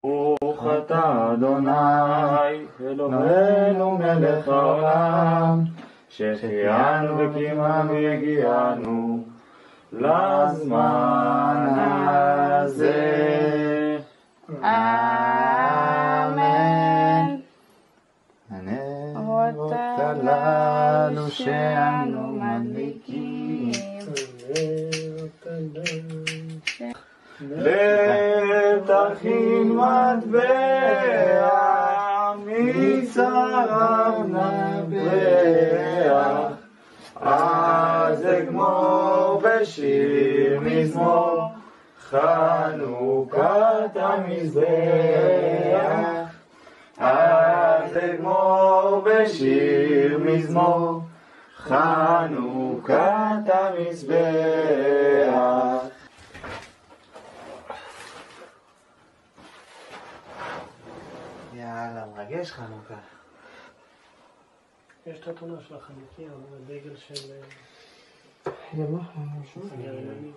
ברוך אתה אדוני אלוהינו מלך העולם, שהחיינו וקיימנו והגיענו לזמן הזה. אמן. הנרות הללו שאנו מדליקים לתכין מטבע מצער נבח, אז אגמור בשיר מזמור חנוכת המזבח. אז אגמור בשיר מזמור חנוכת המזבח. יאללה, מרגש חנוכה. יש את התמונה של החנוכיה, הדגל של... יאללה, הגרעינים.